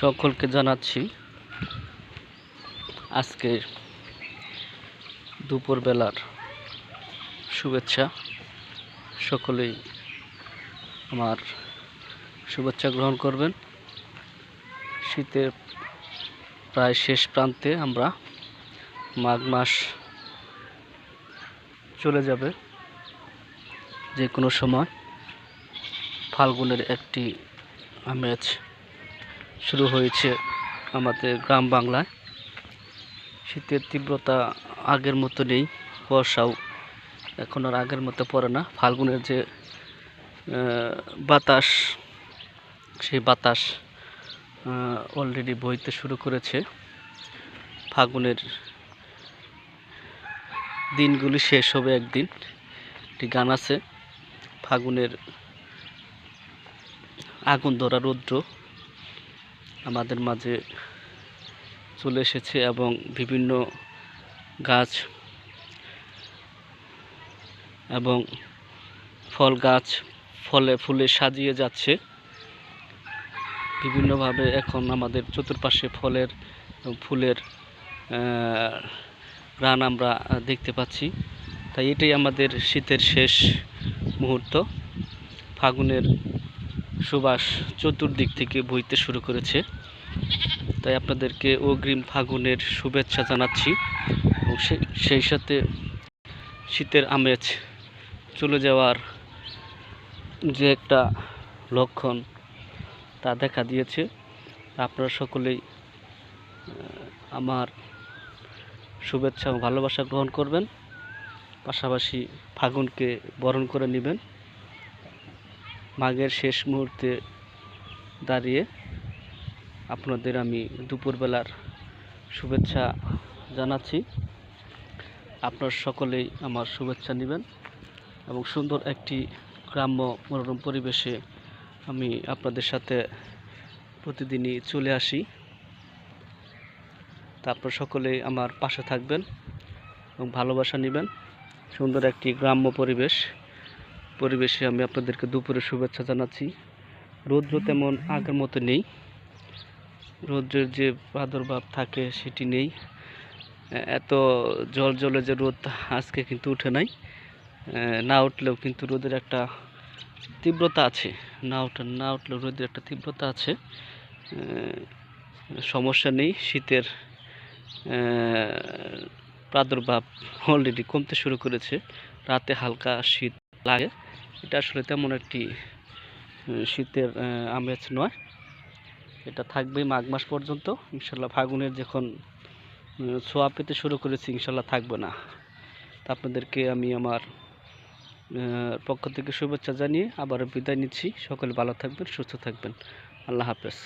সকলকে জানাচ্ছি আজকের দুপুরবেলার শুভেচ্ছা। সকলেই আমার শুভেচ্ছা গ্রহণ করবেন। শীতের প্রায় শেষ প্রান্তে আমরা, মাঘ মাস চলে যাবে যে কোনো সময়। ফাল্গুনের একটি আমেজ শুরু হয়েছে আমাদের গ্রাম বাংলায়। শীতের তীব্রতা আগের মতো নেই, বর্ষাও এখন আর আগের মতো পড়ে না। ফাল্গুনের যে বাতাস, সেই বাতাস অলরেডি বইতে শুরু করেছে। ফাল্গুনের দিনগুলি শেষ হবে একদিন। একটি গান আছে, ফাল্গুনের আগুন ধরা রৌদ্র আমাদের মাঝে চলে এসেছে এবং বিভিন্ন গাছ এবং ফল গাছ ফলে ফুলে সাজিয়ে যাচ্ছে বিভিন্নভাবে। এখন আমাদের চতুর্পাশে ফলের এবং ফুলের ঘ্রাণ আমরা দেখতে পাচ্ছি। তাই এটাই আমাদের শীতের শেষ মুহূর্ত। ফাল্গুনের সুবাস চতুর্দিক থেকে বইতে শুরু করেছে। তাই আপনাদেরকে অগ্রিম ফাল্গুনের শুভেচ্ছা জানাচ্ছি এবং সেই সাথে শীতের আমেজ চলে যাওয়ার যে একটা লক্ষণ তা দেখা দিয়েছে। আপনারা সকলেই আমার শুভেচ্ছা ও ভালোবাসা গ্রহণ করবেন, পাশাপাশি ফাল্গুনকে বরণ করে নেবেন। মাঘের শেষ মুহূর্তে দাঁড়িয়ে আপনাদের আমি দুপুরবেলার শুভেচ্ছা জানাচ্ছি। আপনারা সকলেই আমার শুভেচ্ছা নেবেন এবং সুন্দর একটি গ্রাম্য মনোরম পরিবেশে আমি আপনাদের সাথে প্রতিদিনই চলে আসি। তা আপনারা সকলেই আমার পাশে থাকবেন এবং ভালোবাসা নেবেন। সুন্দর একটি গ্রাম্য পরিবেশে আমি আপনাদেরকে দুপুরে শুভেচ্ছা জানাচ্ছি। রৌদ্র তেমন আগের মতো নেই, রৌদ্রের যে প্রাদুর্ভাব থাকে সেটি নেই। এত জলে যে রোদ আজকে কিন্তু উঠে নাই, না উঠলেও কিন্তু রোদের একটা তীব্রতা আছে। না উঠলেও রোদের একটা তীব্রতা আছে। সমস্যা নেই, শীতের প্রাদুর্ভাব অলরেডি কমতে শুরু করেছে। রাতে হালকা শীত লাগে, এটা আসলে তেমন একটি শীতের আমেজ নয়। এটা থাকবে মাঘ মাস পর্যন্ত ইনশাল্লাহ। ফাল্গুনের যখন ছোঁয়া পেতে শুরু করেছি ইনশাল্লাহ থাকবে না। তা আপনাদেরকে আমি আমার পক্ষ থেকে শুভেচ্ছা জানিয়ে আবারও বিদায় নিচ্ছি। সকলে ভালো থাকবেন, সুস্থ থাকবেন। আল্লাহ হাফেজ।